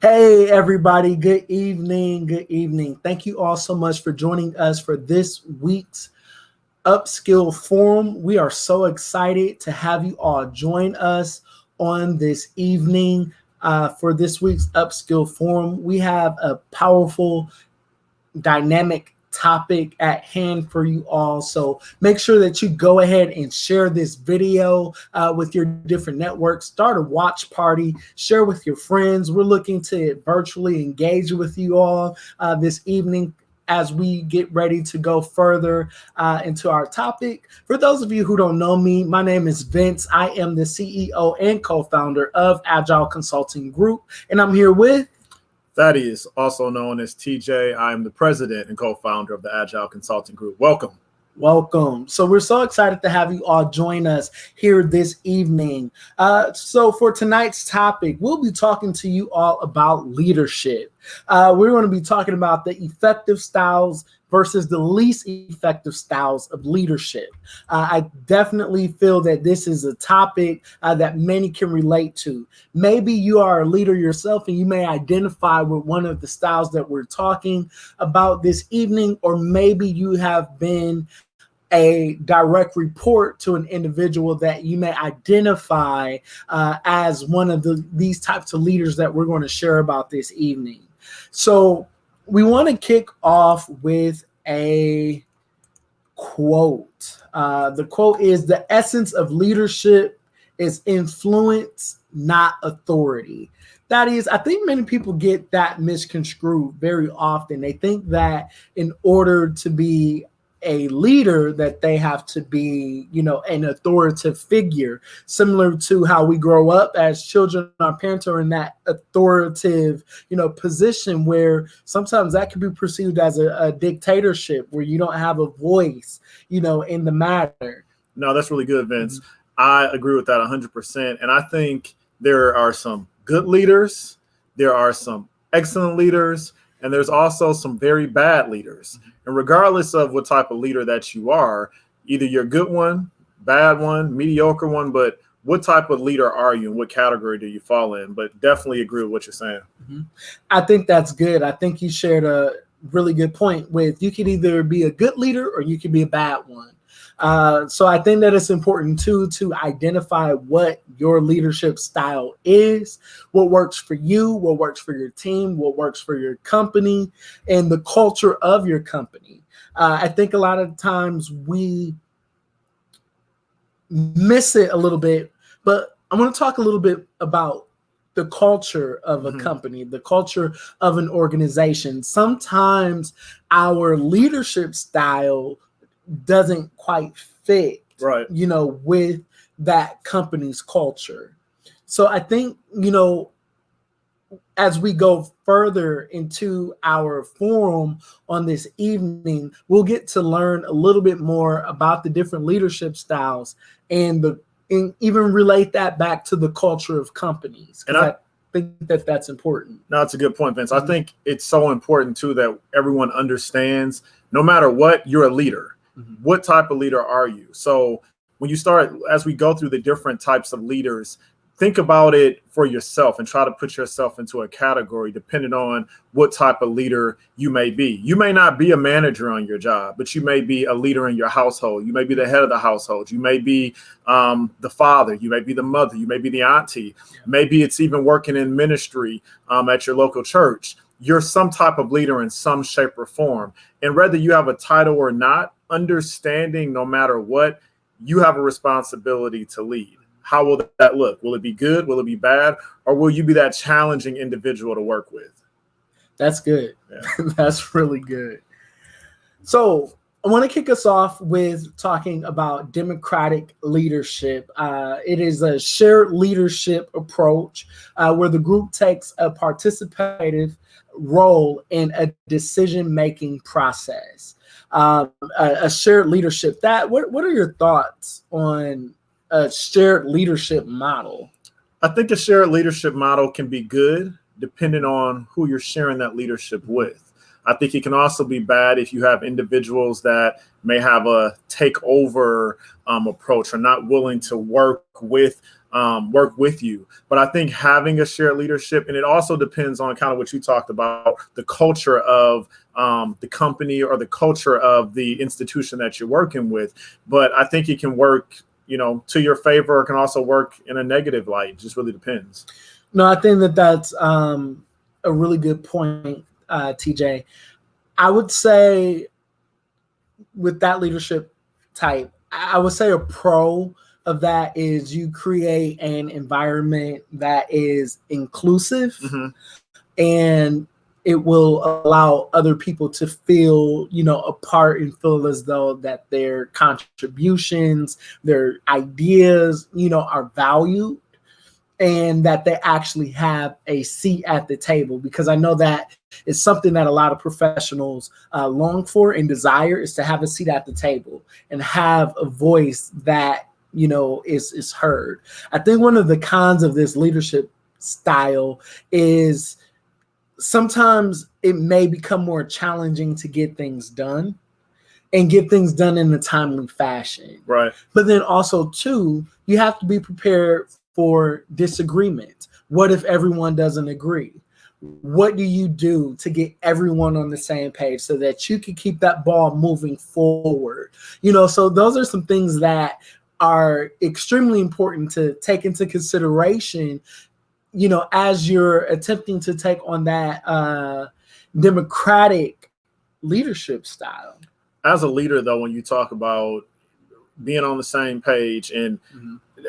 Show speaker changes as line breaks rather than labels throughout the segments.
Hey, everybody. Good evening. Good evening. Thank you all so much for joining us for this week's Upskill Forum. We are so excited to have you all join us on this evening for this week's Upskill Forum. We have a powerful dynamic topic at hand for you all. So make sure that you go ahead and share this video with your different networks. Start a watch party, share with your friends. We're looking to virtually engage with you all this evening as we get ready to go further into our topic. For those of you who don't know me, my name is Vince. I am the CEO and co-founder of Agile Consulting Group, and I'm here with
Thaddeus, also known as TJ. I am the president and co-founder of the Agile Consulting Group. Welcome.
Welcome. So we're so excited to have you all join us here this evening. So for tonight's topic, we'll be talking to you all about leadership. We're going to be talking about the effective styles versus the least effective styles of leadership. I definitely feel that this is a topic that many can relate to. Maybe you are a leader yourself and you may identify with one of the styles that we're talking about this evening, or maybe you have been a direct report to an individual that you may identify as one of these types of leaders that we're going to share about this evening. So we want to kick off with a quote. The quote is, "The essence of leadership is influence, not authority." That is, I think many people get that misconstrued very often. They think that in order to be a leader that they have to be, an authoritative figure, similar to how we grow up as children. Our parents are in that authoritative, position where sometimes that can be perceived as a dictatorship where you don't have a voice, in the matter.
No, that's really good, Vince. I agree with that 100%. And I think there are some good leaders. There are some excellent leaders. And there's also some very bad leaders. And regardless of what type of leader that you are, either you're a good one, bad one, mediocre one, but what type of leader are you and what category do you fall in? But definitely agree with what you're saying.
I think that's good. I think you shared a really good point with you could either be a good leader or you could be a bad one. So I think that it's important too to identify what your leadership style is, what works for you, what works for your team, what works for your company, and the culture of your company. I think a lot of times we miss it a little bit, but I want to talk a little bit about the culture of a company, the culture of an organization. Sometimes our leadership style doesn't quite fit,
right,
with that company's culture. So I think, as we go further into our forum on this evening, we'll get to learn a little bit more about the different leadership styles and even relate that back to the culture of companies. And I think that that's important.
No, that's a good point, Vince. I think it's so important too that everyone understands, no matter what, you're a leader. What type of leader are you? So when you start, as we go through the different types of leaders, think about it for yourself and try to put yourself into a category depending on what type of leader you may be. You may not be a manager on your job, but you may be a leader in your household. You may be the head of the household. You may be the father. You may be the mother. You may be the auntie. Maybe it's even working in ministry at your local church. You're some type of leader in some shape or form. And whether you have a title or not, understanding no matter what, you have a responsibility to lead. How will that look? Will it be good? Will it be bad? Or will you be that challenging individual to work with?
That's good. Yeah. That's really good. So I want to kick us off with talking about democratic leadership. It is a shared leadership approach where the group takes a participative role in a decision-making process. A shared leadership. What are your thoughts on a shared leadership model?
I think a shared leadership model can be good depending on who you're sharing that leadership with. I think it can also be bad if you have individuals that may have a takeover approach or not willing to work with work with you. But I think having a shared leadership, and it also depends on kind of what you talked about, the culture of the company or the culture of the institution that you're working with. But I think it can work, to your favor, or can also work in a negative light. It just really depends.
No, I think that's a really good point, TJ. I would say with that leadership type, I would say a pro of that is you create an environment that is inclusive, and it will allow other people to feel, a part and feel as though that their contributions, their ideas, are valued, and that they actually have a seat at the table. Because I know that it's something that a lot of professionals long for and desire, is to have a seat at the table and have a voice that, is heard. I think one of the cons of this leadership style is sometimes it may become more challenging to get things done and get things done in a timely fashion.
Right.
But then also, too, you have to be prepared for disagreement. What if everyone doesn't agree? What do you do to get everyone on the same page so that you can keep that ball moving forward? So those are some things that are extremely important to take into consideration, as you're attempting to take on that democratic leadership style.
As a leader, though, when you talk about being on the same page, and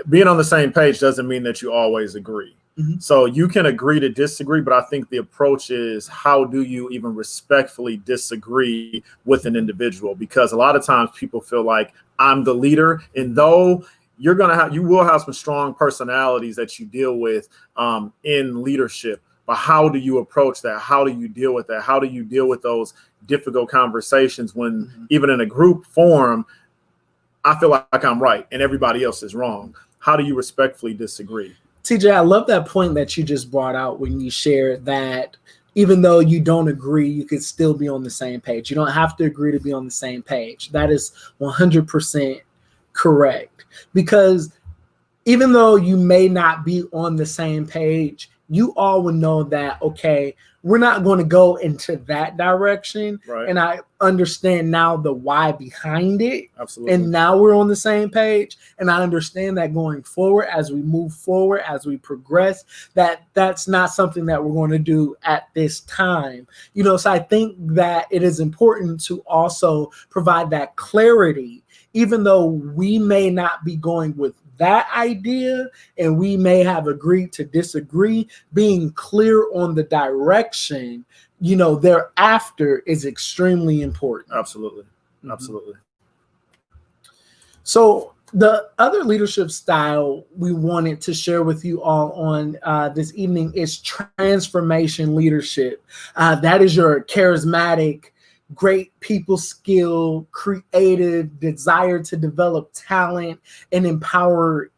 being on the same page doesn't mean that you always agree. So you can agree to disagree, but I think the approach is, how do you even respectfully disagree with an individual? Because a lot of times people feel like I'm the leader, and though you will have some strong personalities that you deal with in leadership, but how do you approach that? How do you deal with that? How do you deal with those difficult conversations when even in a group forum, I feel like I'm right and everybody else is wrong? How do you respectfully disagree?
TJ, I love that point that you just brought out when you shared that even though you don't agree, you could still be on the same page. You don't have to agree to be on the same page. That is 100% correct. Because even though you may not be on the same page, you all would know that, okay, we're not going to go into that direction.
Right.
And I understand now the why behind it.
Absolutely.
And now we're on the same page. And I understand that going forward, as we move forward, as we progress, that's not something that we're going to do at this time. So I think that it is important to also provide that clarity, even though we may not be going with that idea and we may have agreed to disagree. Being clear on the direction, thereafter is extremely important.
Absolutely. Absolutely.
So the other leadership style we wanted to share with you all on this evening is transformation leadership. That is your charismatic, great people skill, creative, desire to develop talent, and empowering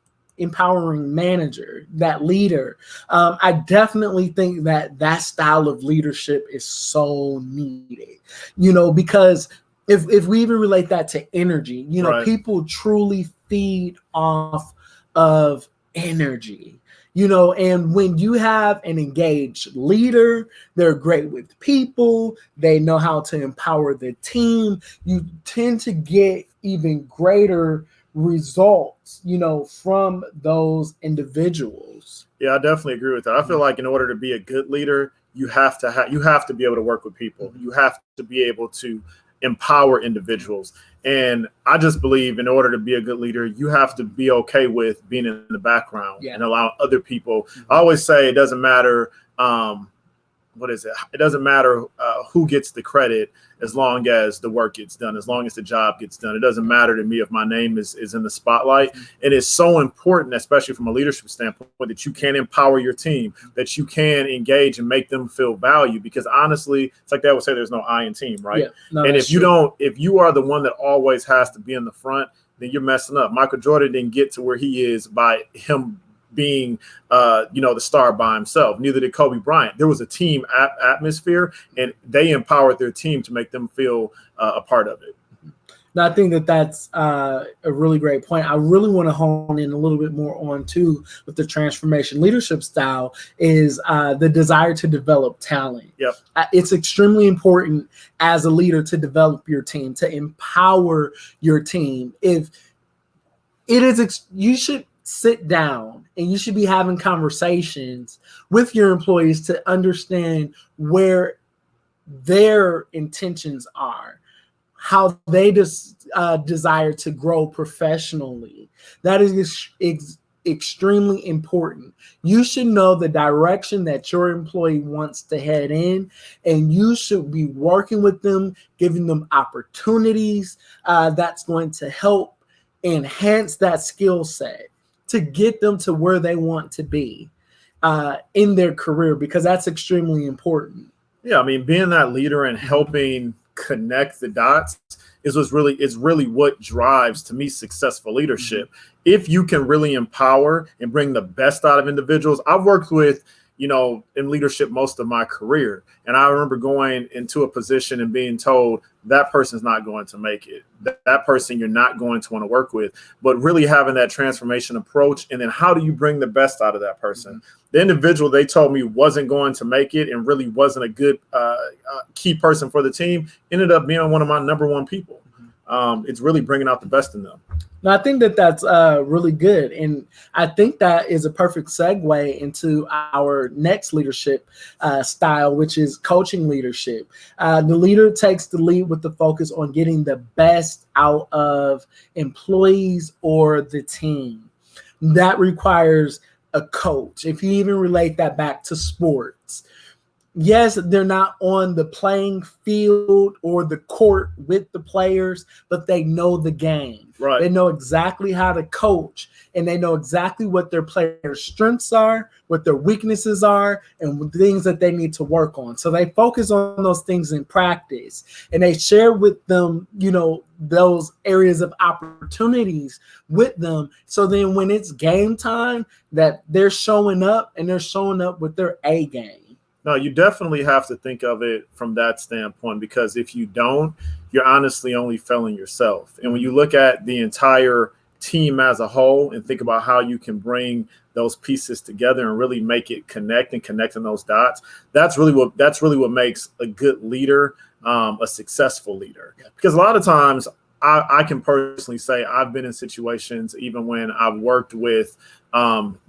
manager, that leader. I definitely think that style of leadership is so needed, because if we even relate that to energy,
Right.
People truly feed off of energy. And when you have an engaged leader, they're great with people, they know how to empower the team, you tend to get even greater results, from those individuals.
Yeah, I definitely agree with that. I feel like in order to be a good leader, you have to be able to work with people. You have to be able to empower individuals. And I just believe in order to be a good leader, you have to be okay with being in the background and allow other people. I always say it doesn't matter. It doesn't matter who gets the credit as long as the work gets done, as long as the job gets done. It doesn't matter to me if my name is in the spotlight. And it's so important, especially from a leadership standpoint, that you can empower your team, that you can engage and make them feel valued. Because honestly, it's like they would say, there's no I in team, right? And if you are the one that always has to be in the front, then you're messing up. Michael Jordan didn't get to where he is by him being the star by himself. Neither did Kobe Bryant. There was a team atmosphere, and they empowered their team to make them feel a part of it.
Now, I think that that's a really great point. I really want to hone in a little bit more on, too, with the transformation leadership style is the desire to develop talent.
Yep.
It's extremely important as a leader to develop your team, to empower your team. If it is, you should sit down and you should be having conversations with your employees to understand where their intentions are, how they desire to grow professionally. That is extremely important. You should know the direction that your employee wants to head in, and you should be working with them, giving them opportunities that's going to help enhance that skill set to get them to where they want to be in their career, because that's extremely important.
Yeah, I mean, being that leader and helping connect the dots is really what drives, to me, successful leadership. If you can really empower and bring the best out of individuals. I've worked with, in leadership most of my career, and I remember going into a position and being told that person's not going to make it, that person you're not going to want to work with, but really having that transformation approach. And then how do you bring the best out of that person? The individual they told me wasn't going to make it and really wasn't a good key person for the team ended up being one of my number one people. It's really bringing out the best in them.
Now, I think that that's really good. And I think that is a perfect segue into our next leadership style, which is coaching leadership. The leader takes the lead with the focus on getting the best out of employees or the team. That requires a coach. If you even relate that back to sports, yes, they're not on the playing field or the court with the players, but they know the game.
Right.
They know exactly how to coach, and they know exactly what their players' strengths are, what their weaknesses are, and things that they need to work on. So they focus on those things in practice, and they share with them, those areas of opportunities with them. So then when it's game time, that they're showing up, and they're showing up with their A game.
No, you definitely have to think of it from that standpoint, because if you don't, you're honestly only failing yourself. And when you look at the entire team as a whole and think about how you can bring those pieces together and really make it connect and connecting those dots, that's really what makes a good leader, a successful leader. Because a lot of times I can personally say I've been in situations, even when I've worked with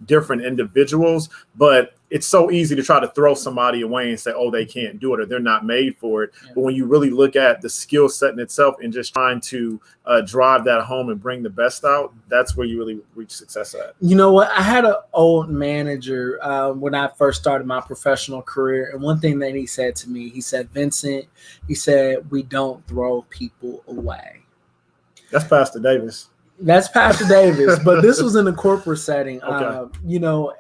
different individuals, but it's so easy to try to throw somebody away and say, oh, they can't do it or they're not made for it. Yeah. But when you really look at the skill set in itself and just trying to drive that home and bring the best out, that's where you really reach success at.
You know what? I had an old manager when I first started my professional career. And one thing that he said to me, he said, Vincent, he said, we don't throw people away.
That's Pastor Davis.
That's Pastor Davis, but this was in a corporate setting,
Okay.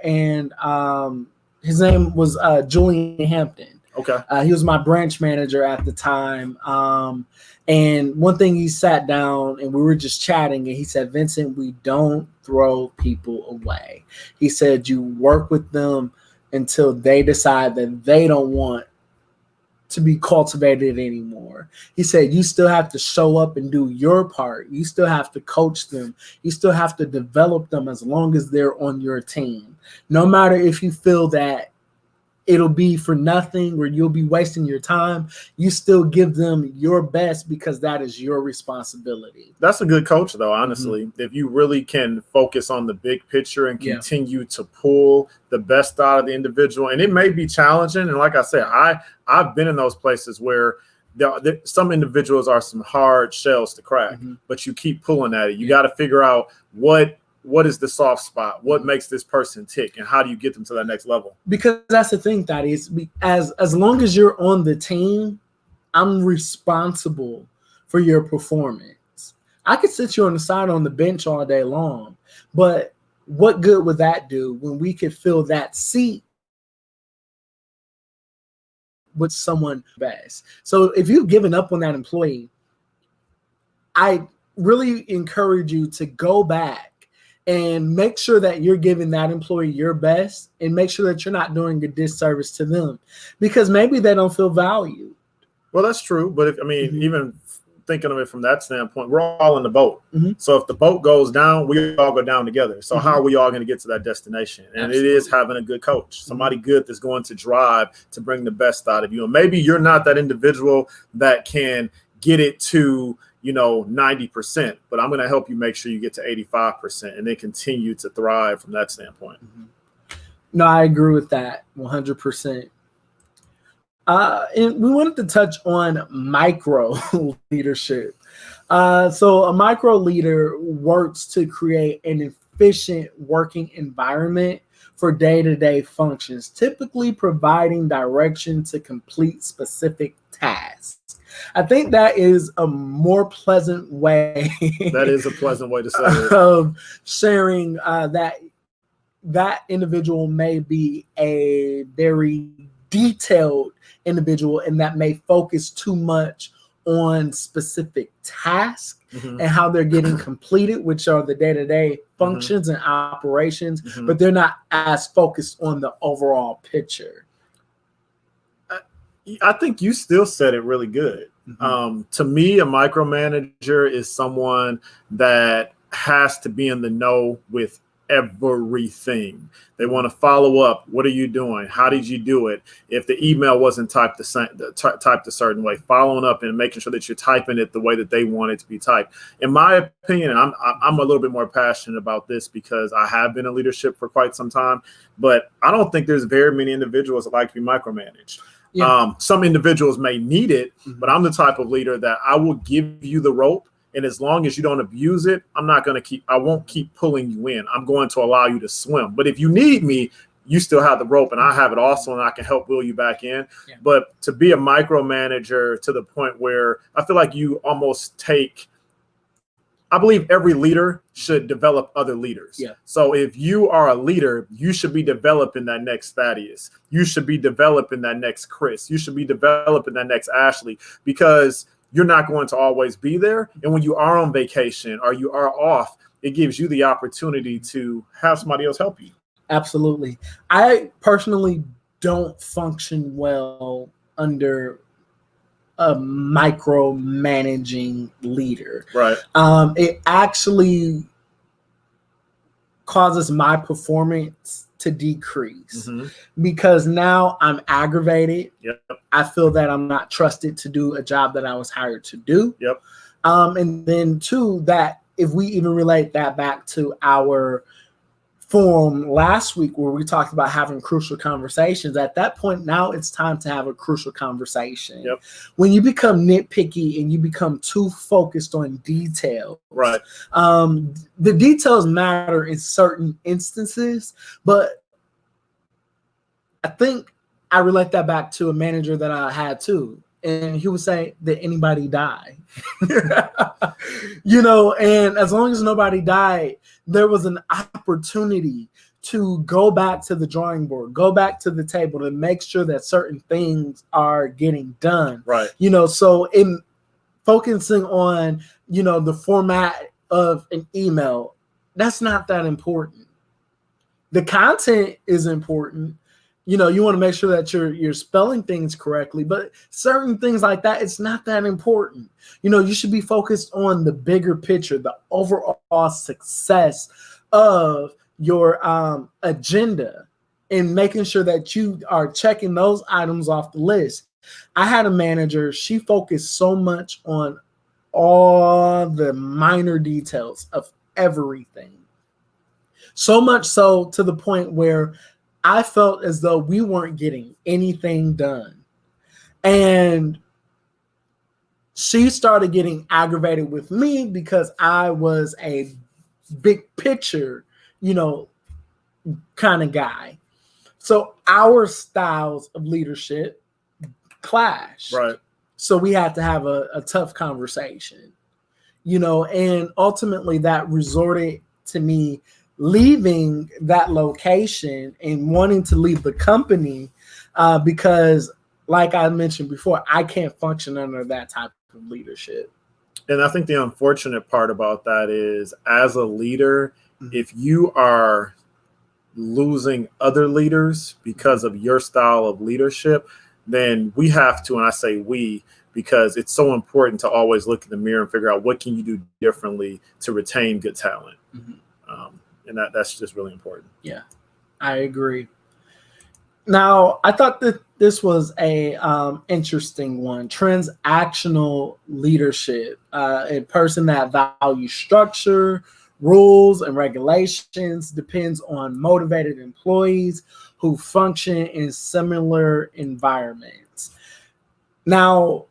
And his name was Julian Hampton.
Okay.
He was my branch manager at the time. And one thing, he sat down and we were just chatting, and he said, Vincent, we don't throw people away. He said, you work with them until they decide that they don't want to be cultivated anymore. He said, you still have to show up and do your part. You still have to coach them. You still have to develop them as long as they're on your team. No matter if you feel that it'll be for nothing or you'll be wasting your time, you still give them your best because that is your responsibility.
That's a good coach, though, honestly. Mm-hmm. If you really can focus on the big picture and continue to pull the best out of the individual, and it may be challenging. And like I said, I've been in those places where some individuals are some hard shells to crack, but you keep pulling at it. You got to figure out what is the soft spot? What makes this person tick? And how do you get them to that next level?
Because that's the thing, Thaddeus. As long as you're on the team, I'm responsible for your performance. I could sit you on the side on the bench all day long, but what good would that do when we could fill that seat with someone best? So if you've given up on that employee, I really encourage you to go back and make sure that you're giving that employee your best, and make sure that you're not doing a disservice to them, because maybe they don't feel valued.
Well, that's true. But even thinking of it from that standpoint, we're all in the boat.
Mm-hmm.
So if the boat goes down, we all go down together. So
Mm-hmm.
how are we all going to get to that destination? And
Absolutely.
it is having a good coach, somebody good that's going to drive to bring the best out of you. And maybe you're not that individual that can get it to, 90%, but I'm going to help you make sure you get to 85% and then continue to thrive from that standpoint.
Mm-hmm. No, I agree with that 100%. And we wanted to touch on micro leadership. So a micro leader works to create an efficient working environment for day-to-day functions, typically providing direction to complete specific tasks. I think that is a more pleasant way.
That is a pleasant way to say it.
Of sharing that individual may be a very detailed individual and that may focus too much on specific tasks and how they're getting completed, which are the day-to-day functions and operations, but they're not as focused on the overall picture.
I think you still said it really good. To me, a micromanager is someone that has to be in the know with everything. They want to follow up. What are you doing? How did you do it? If the email wasn't typed a certain way, following up and making sure that you're typing it the way that they want it to be typed. In my opinion, and I'm a little bit more passionate about this because I have been in leadership for quite some time, but I don't think there's very many individuals that like to be micromanaged. Yeah. Some individuals may need it, but I'm the type of leader that I will give you the rope. And as long as you don't abuse it, I won't keep pulling you in. I'm going to allow you to swim. But if you need me, you still have the rope and I have it also, and I can help wheel you back in. Yeah. But to be a micromanager to the point where I feel like you almost I believe every leader should develop other leaders. Yeah. So if you are a leader, you should be developing that next Thaddeus. You should be developing that next Chris. You should be developing that next Ashley, because you're not going to always be there. And when you are on vacation or you are off, it gives you the opportunity to have somebody else help you.
Absolutely. I personally don't function well under a micromanaging leader.
Right.
It actually causes my performance to decrease because now I'm aggravated.
Yep.
I feel that I'm not trusted to do a job that I was hired to do.
Yep.
And then two, that if we even relate that back to our forum last week where we talked about having crucial conversations, at that point, now it's time to have a crucial conversation.
Yep.
When you become nitpicky and you become too focused on detail,
right?
The details matter in certain instances, but I think I relate that back to a manager that I had too. And he would say, did anybody die? And as long as nobody died, there was an opportunity to go back to the drawing board, go back to the table to make sure that certain things are getting done.
Right.
So in focusing on, the format of an email, that's not that important. The content is important. You want to make sure that you're spelling things correctly, but certain things like that, it's not that important. You should be focused on the bigger picture, the overall success of your agenda, and making sure that you are checking those items off the list. I had a manager, she focused so much on all the minor details of everything. So much so to the point where I felt as though we weren't getting anything done. And she started getting aggravated with me because I was a big picture, kind of guy. So our styles of leadership clashed.
Right.
So we had to have a tough conversation, and ultimately that resorted to me leaving that location and wanting to leave the company because, like I mentioned before, I can't function under that type of leadership.
And I think the unfortunate part about that is, as a leader, if you are losing other leaders because of your style of leadership, then we have to, and I say we, because it's so important to always look in the mirror and figure out what can you do differently to retain good talent. And that's just really important.
Yeah, I agree. Now, I thought that this was a interesting one. Transactional leadership, a person that values structure, rules, and regulations, depends on motivated employees who function in similar environments. Now,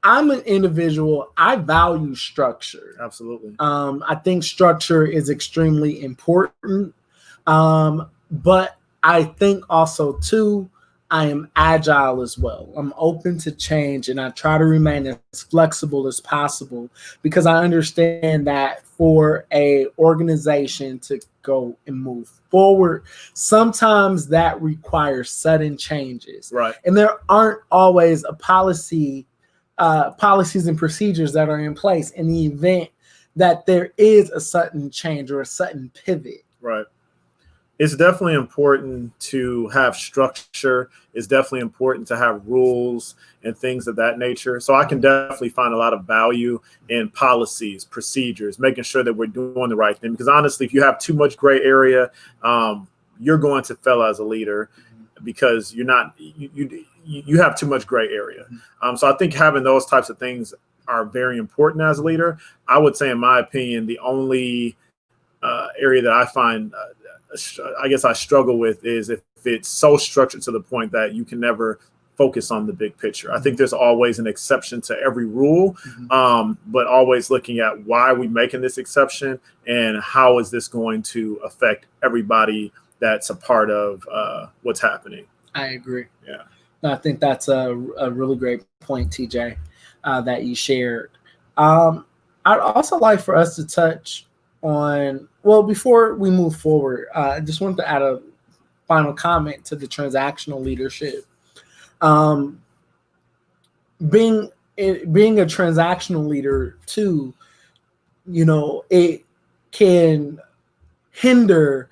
I'm an individual. I value structure.
Absolutely.
I think structure is extremely important. But I think also too, I am agile as well. I'm open to change and I try to remain as flexible as possible because I understand that for a organization to go and move forward, sometimes that requires sudden changes.
Right.
And there aren't always policies and procedures that are in place in the event that there is a sudden change or a sudden pivot.
Right. It's definitely important to have structure. It's definitely important to have rules and things of that nature. So I can definitely find a lot of value in policies, procedures, making sure that we're doing the right thing. Because honestly, if you have too much gray area, you're going to fail as a leader because you're not you have too much gray area. So I think having those types of things are very important as a leader. I would say, in my opinion, the only area that I find I guess I struggle with is if it's so structured to the point that you can never focus on the big picture. I think there's always an exception to every rule, but always looking at why are we making this exception and how is this going to affect everybody that's a part of what's happening.
I agree.
Yeah.
I think that's a really great point, TJ, that you shared. I'd also like for us to touch on, well, before we move forward, I just wanted to add a final comment to the transactional leadership. Being a transactional leader too, it can hinder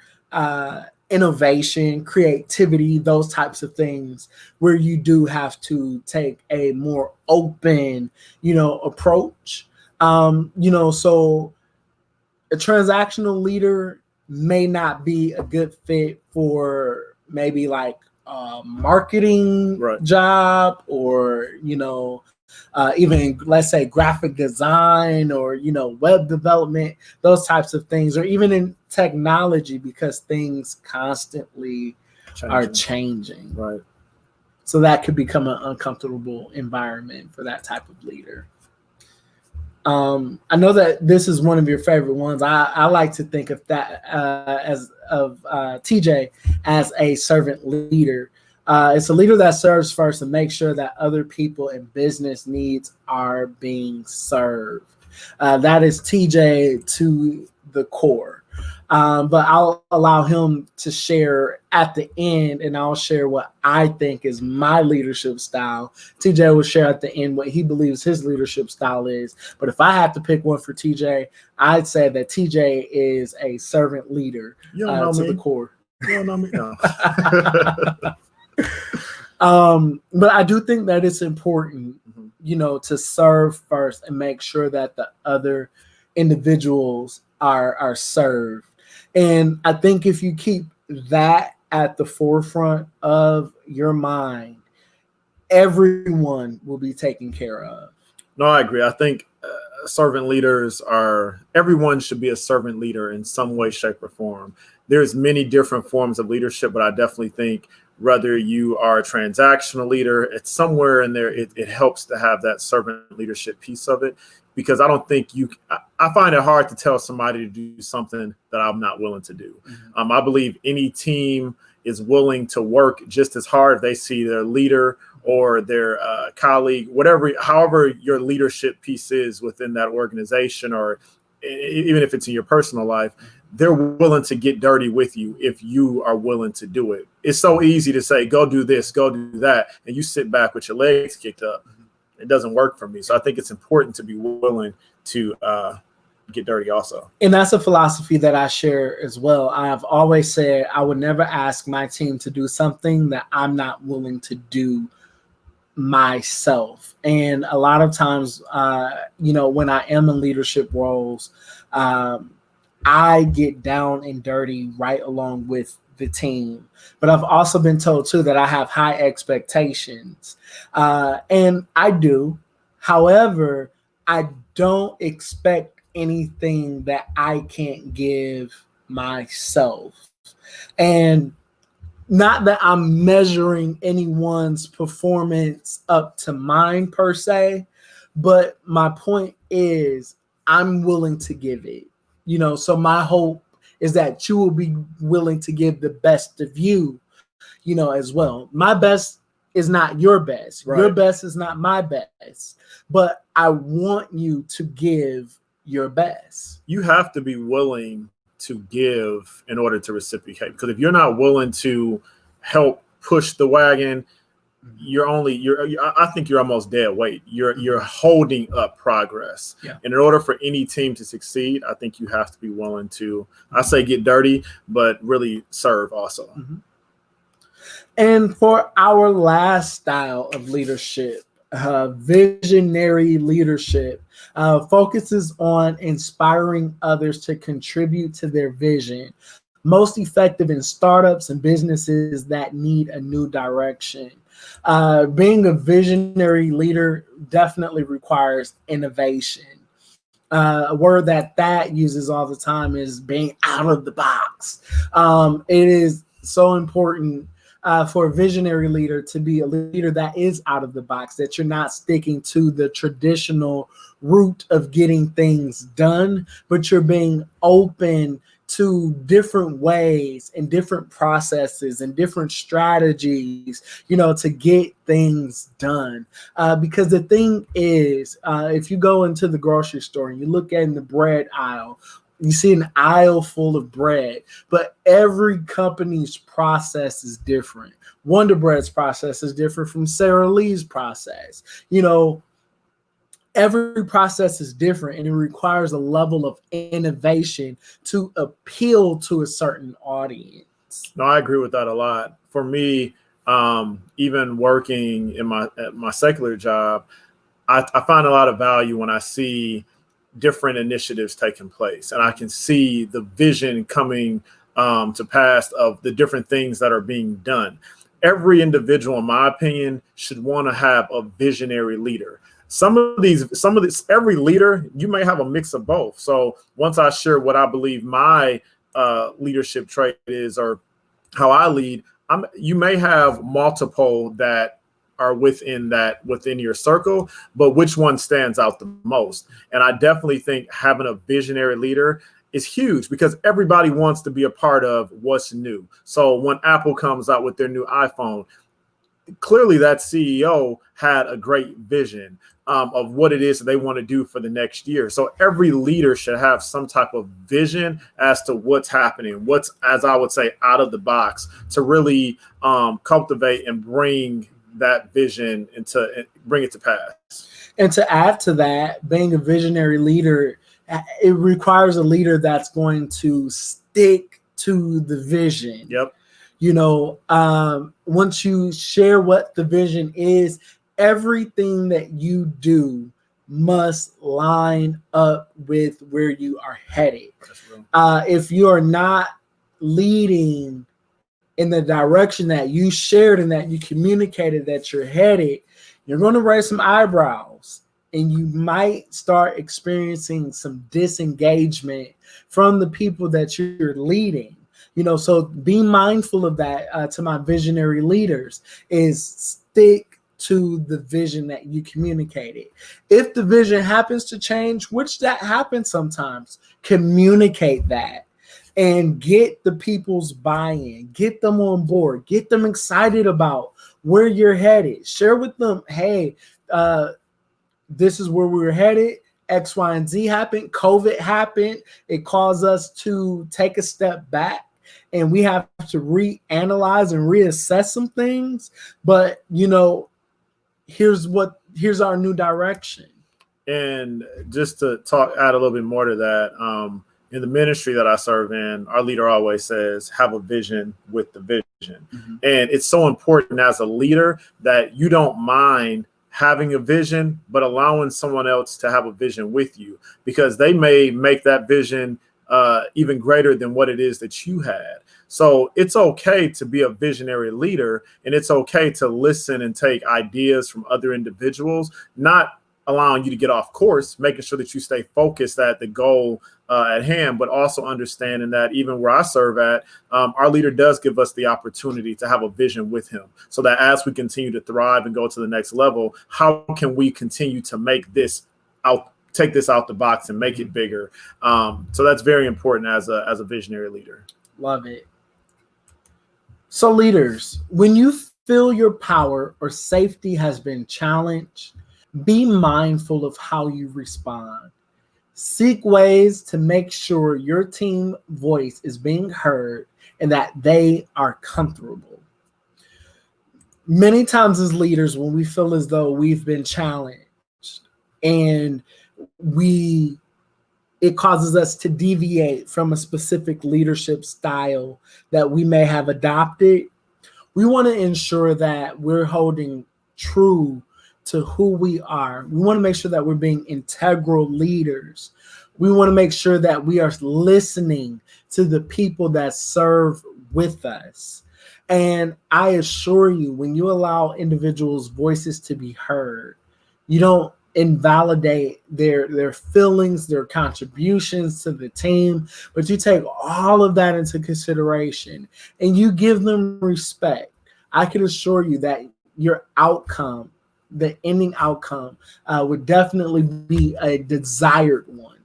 innovation, creativity, those types of things where you do have to take a more open, approach. So a transactional leader may not be a good fit for maybe like a marketing job or, even let's say graphic design or, web development, those types of things, or even in technology because things constantly are changing.
Right.
So that could become an uncomfortable environment for that type of leader. I know that this is one of your favorite ones. I like to think of that as TJ as a servant leader. It's a leader that serves first and makes sure that other people and business needs are being served. That is TJ to the core. But I'll allow him to share at the end, and I'll share what I think is my leadership style. TJ will share at the end what he believes his leadership style is. But if I have to pick one for TJ, I'd say that TJ is a servant leader to the core.
You don't know me? No.
But I do think that it's important, to serve first and make sure that the other individuals are served. And I think if you keep that at the forefront of your mind, everyone will be taken care of.
No, I agree. I think servant leaders everyone should be a servant leader in some way, shape, or form. There's many different forms of leadership, but I definitely think whether you are a transactional leader, it's somewhere in there, it helps to have that servant leadership piece of it. Because I don't think I find it hard to tell somebody to do something that I'm not willing to do. I believe any team is willing to work just as hard if they see their leader or their colleague, however your leadership piece is within that organization, or even if it's in your personal life, they're willing to get dirty with you if you are willing to do it. It's so easy to say, go do this, go do that, and you sit back with your legs kicked up. It doesn't work for me. So I think it's important to be willing to get dirty also.
And that's a philosophy that I share as well. I've always said I would never ask my team to do something that I'm not willing to do myself. And a lot of times, when I am in leadership roles, I get down and dirty right along with the team. But I've also been told too that I have high expectations, and I do. However, I don't expect anything that I can't give myself. And not that I'm measuring anyone's performance up to mine per se, but my point is I'm willing to give it. So my hope is that you will be willing to give the best of you, as well. My best is not your best.
Right.
Your best is not my best. But I want you to give your best.
You have to be willing to give in order to reciprocate. Because if you're not willing to help push the wagon, I think you're almost dead weight. You're holding up progress.
Yeah.
And in order for any team to succeed, I think you have to be willing to, I say get dirty, but really serve also.
Mm-hmm. And for our last style of leadership, visionary leadership, focuses on inspiring others to contribute to their vision, most effective in startups and businesses that need a new direction. Being a visionary leader definitely requires innovation. A word that uses all the time is being out of the box. It is so important for a visionary leader to be a leader that is out of the box, that you're not sticking to the traditional route of getting things done, but you're being open to different ways and different processes and different strategies, to get things done. Because the thing is, if you go into the grocery store and you look in the bread aisle, you see an aisle full of bread, but every company's process is different. Wonder Bread's process is different from Sara Lee's process. Every process is different, and it requires a level of innovation to appeal to a certain audience.
No, I agree with that a lot. For me, even working in my secular job, I find a lot of value when I see different initiatives taking place, and I can see the vision coming to pass of the different things that are being done. Every individual, in my opinion, should want to have a visionary leader. Every leader, you may have a mix of both. So once I share what I believe my leadership trait is, or how I lead, you may have multiple that are within your circle, but which one stands out the most? And I definitely think having a visionary leader is huge, because everybody wants to be a part of what's new. So when Apple comes out with their new iPhone, clearly that CEO had a great vision of what it is that they want to do for the next year. So every leader should have some type of vision as to what's happening, what's, as I would say, out of the box, to really cultivate and bring that vision and bring it to pass.
And to add to that, being a visionary leader, it requires a leader that's going to stick to the vision.
Yep.
Once you share what the vision is, everything that you do must line up with where you are headed. If you are not leading in the direction that you shared and that you communicated that you're headed, you're going to raise some eyebrows, and you might start experiencing some disengagement from the people that you're leading. So be mindful of that. To my visionary leaders, is stick to the vision that you communicated. If the vision happens to change, which that happens sometimes, communicate that and get the people's buy-in, get them on board, get them excited about where you're headed. Share with them, hey, this is where we're headed. X, Y, and Z happened. COVID happened. It caused us to take a step back, and we have to reanalyze and reassess some things. But, here's our new direction.
And just to add a little bit more to that, in the ministry that I serve in, our leader always says, have a vision with the vision. And it's so important as a leader that you don't mind having a vision, but allowing someone else to have a vision with you, because they may make that vision even greater than what it is that you had. So it's okay to be a visionary leader, and it's okay to listen and take ideas from other individuals, not allowing you to get off course, making sure that you stay focused at the goal at hand, but also understanding that even where I serve at, our leader does give us the opportunity to have a vision with him, so that as we continue to thrive and go to the next level, how can we continue to make this out, take this out the box and make it bigger? So that's very important as a visionary leader.
Love it. So leaders, when you feel your power or safety has been challenged, be mindful of how you respond. Seek ways to make sure your team voice is being heard and that they are comfortable. Many times as leaders, when we feel as though we've been challenged and it causes us to deviate from a specific leadership style that we may have adopted, we want to ensure that we're holding true to who we are. We want to make sure that we're being integral leaders. We want to make sure that we are listening to the people that serve with us. And I assure you, when you allow individuals' voices to be heard, you don't invalidate their feelings, their contributions to the team, but you take all of that into consideration and you give them respect. I can assure you that your outcome, the ending outcome, would definitely be a desired one.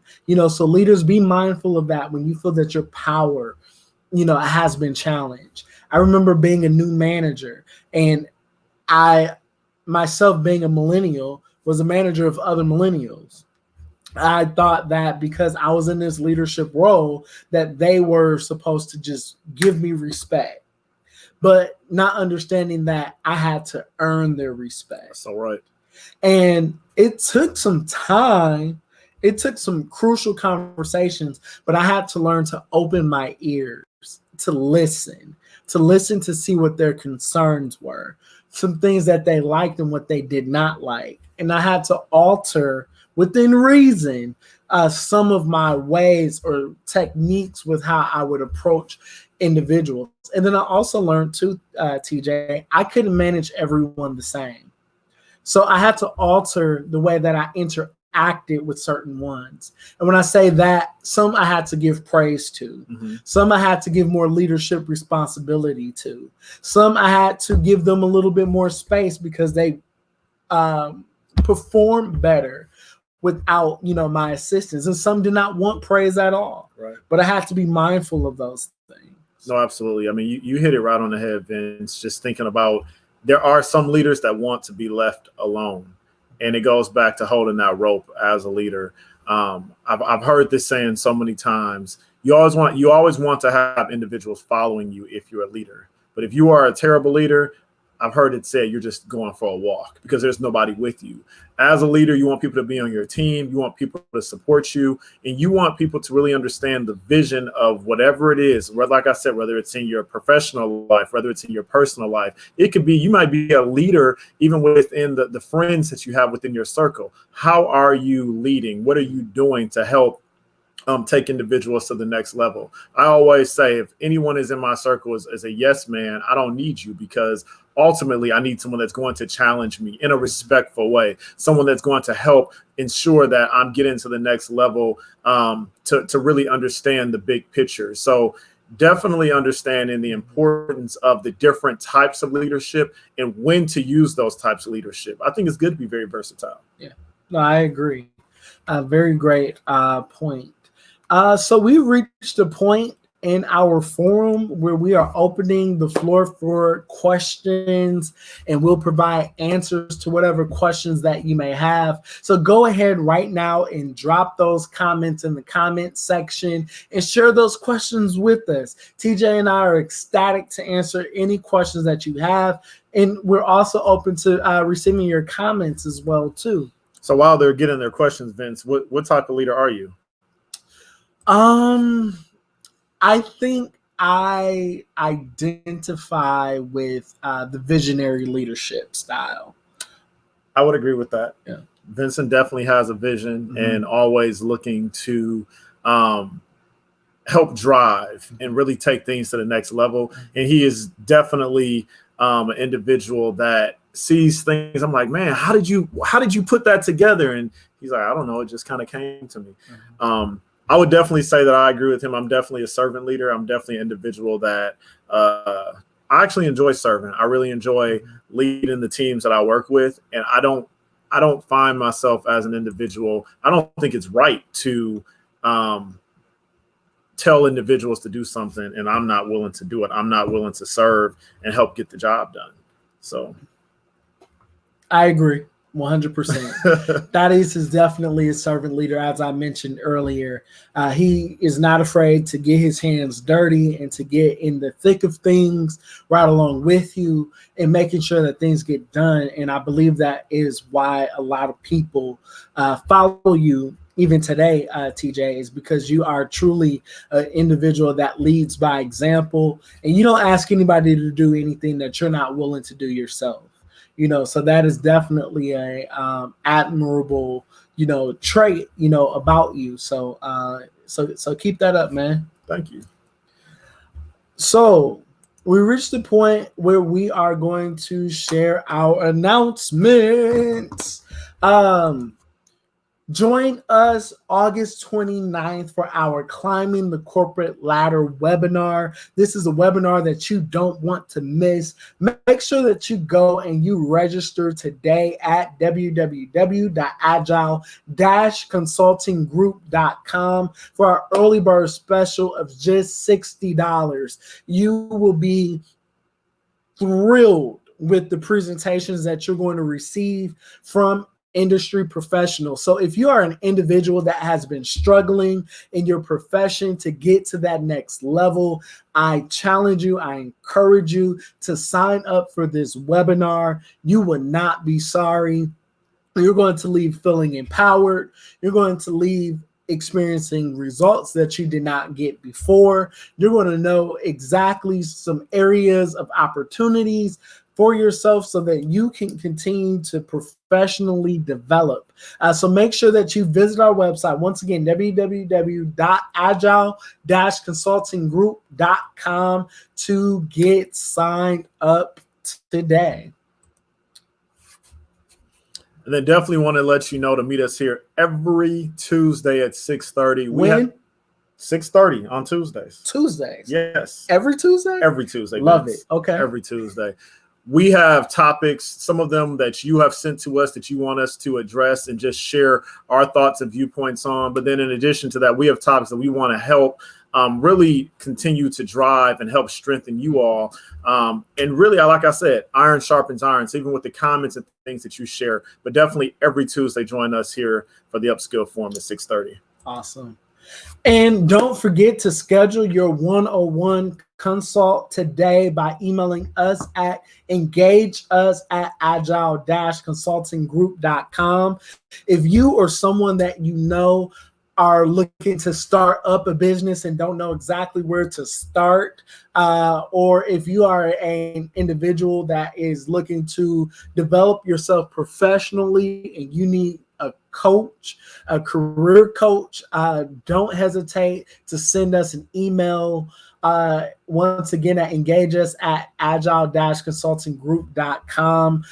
So leaders, be mindful of that when you feel that your power, has been challenged. I remember being a new manager, and I myself, being a millennial, was a manager of other millennials. I thought that because I was in this leadership role that they were supposed to just give me respect, but not understanding that I had to earn their respect.
That's all right.
And it took some time. It took some crucial conversations, but I had to learn to open my ears, to listen to see what their concerns were, some things that they liked and what they did not like. And I had to alter, within reason, some of my ways or techniques with how I would approach individuals. And then I also learned too, TJ, I couldn't manage everyone the same. So I had to alter the way that I interacted with certain ones. And when I say that, some I had to give praise to. Some I had to give more leadership responsibility to. Some I had to give them a little bit more space because they perform better without my assistance, and some did not want praise at all.
Right.
But I have to be mindful of those things.
No, absolutely. I mean, you hit it right on the head, Vince. Just thinking about, there are some leaders that want to be left alone, and it goes back to holding that rope as a leader. I've heard this saying so many times. You always want to have individuals following you if you're a leader, but if you are a terrible leader, I've heard it said you're just going for a walk because there's nobody with you. As a leader, you want people to be on your team. You want people to support you, and you want people to really understand the vision of whatever it is. Like I said, whether it's in your professional life, whether it's in your personal life, it could be, you might be a leader even within the friends that you have within your circle. How are you leading? What are you doing to help take individuals to the next level? I always say, if anyone is in my circle as a yes man, I don't need you, because ultimately I need someone that's going to challenge me in a respectful way, someone that's going to help ensure that I'm getting to the next level, to really understand the big picture. So definitely understanding the importance of the different types of leadership and when to use those types of leadership. I think it's good to be very versatile.
Yeah, no, I agree. Very great point. So we reached a point in our forum where we are opening the floor for questions, and we'll provide answers to whatever questions that you may have. So go ahead right now and drop those comments in the comment section and share those questions with us. TJ and I are ecstatic to answer any questions that you have, and we're also open to receiving your comments as well too.
So while they're getting their questions, Vince, what type of leader are you?
I think I identify with the visionary leadership style.
I would agree with that.
Yeah.
Vincent definitely has a vision and always looking to help drive and really take things to the next level. And he is definitely an individual that sees things. I'm like, man, how did you put that together? And he's like, I don't know. It just kind of came to me. I would definitely say that I agree with him. I'm definitely a servant leader. I'm definitely an individual that I actually enjoy serving. I really enjoy leading the teams that I work with. And I don't find myself as an individual. I don't think it's right to tell individuals to do something and I'm not willing to do it. I'm not willing to serve and help get the job done. So
I agree 100%. Thaddeus is definitely a servant leader. As I mentioned earlier, he is not afraid to get his hands dirty and to get in the thick of things right along with you and making sure that things get done. And I believe that is why a lot of people follow you even today, TJ, is because you are truly an individual that leads by example, and you don't ask anybody to do anything that you're not willing to do yourself. So that is definitely a admirable, trait, about you. So keep that up, man.
Thank you.
So we reached the point where we are going to share our announcements. Join us August 29th for our Climbing the Corporate Ladder webinar. This is a webinar that you don't want to miss. Make sure that you go and you register today at www.agile-consultinggroup.com for our early bird special of just $60. You will be thrilled with the presentations that you're going to receive from industry professionals. So if you are an individual that has been struggling in your profession to get to that next level, I challenge you, I encourage you to sign up for this webinar. You will not be sorry. You're going to leave feeling empowered. You're going to leave experiencing results that you did not get before. You're going to know exactly some areas of opportunities for yourself so that you can continue to professionally develop. So make sure that you visit our website. Once again, www.agile-consultinggroup.com to get signed up today.
And then definitely want to let you know to meet us here every Tuesday at 6:30.
When?
6:30 on Tuesdays.
Tuesdays?
Yes.
Every Tuesday?
Every Tuesday.
Love
Vince.
it. Okay.
Every Tuesday. We have topics, some of them that you have sent to us that you want us to address and just share our thoughts and viewpoints on. But then in addition to that, we have topics that we want to help really continue to drive and help strengthen you all. And really, like I said, iron sharpens iron. So even with the comments and things that you share, but definitely every Tuesday, join us here for the Upskill Forum at 6:30.
Awesome. And don't forget to schedule your 101 consult today by emailing us at engageus@agile-consultinggroup.com. If you or someone that you know are looking to start up a business and don't know exactly where to start, or if you are an individual that is looking to develop yourself professionally and you need a coach, a career coach, don't hesitate to send us an email. Once again, at engageus@agile-consultinggroup.com.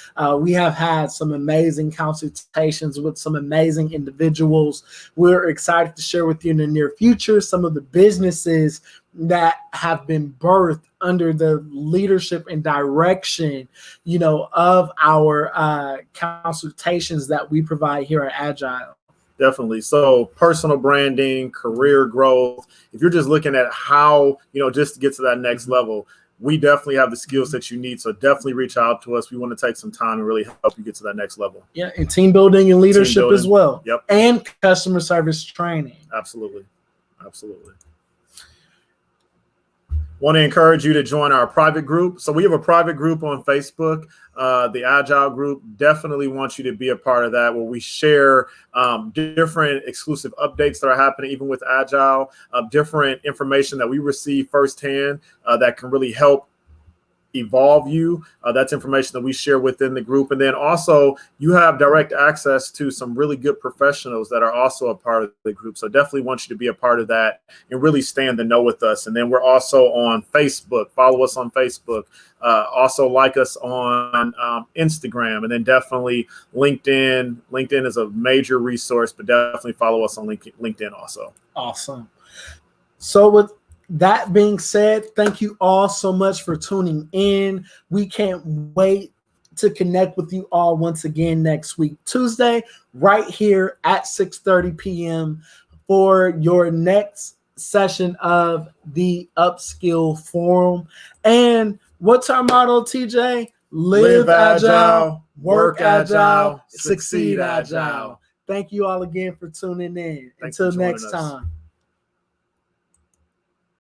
We have had some amazing consultations with some amazing individuals. We're excited to share with you in the near future some of the businesses that have been birthed under the leadership and direction, of our consultations that we provide here at Agile.
Definitely. So personal branding, career growth, if you're just looking at how, just to get to that next level, we definitely have the skills that you need. So definitely reach out to us. We want to take some time and really help you get to that next level.
Yeah. And team building and leadership as well.
Yep.
And customer service training.
Absolutely. Absolutely. Want to encourage you to join our private group. So we have a private group on Facebook, the Agile group. Definitely want you to be a part of that, where we share different exclusive updates that are happening, even with Agile, different information that we receive firsthand that can really help evolve you. That's information that we share within the group. And then also you have direct access to some really good professionals that are also a part of the group. So definitely want you to be a part of that and really stay in the know with us. And then we're also on Facebook. Follow us on Facebook. Also like us on Instagram, and then definitely LinkedIn. LinkedIn is a major resource, but definitely follow us on LinkedIn also.
Awesome. So with that being said, thank you all so much for tuning in. We can't wait to connect with you all once again next week, Tuesday, right here at 6:30 p.m. for your next session of the Upskill Forum. And what's our motto, TJ? Live agile, work agile, succeed agile. Thank you all again for tuning in. Until next time.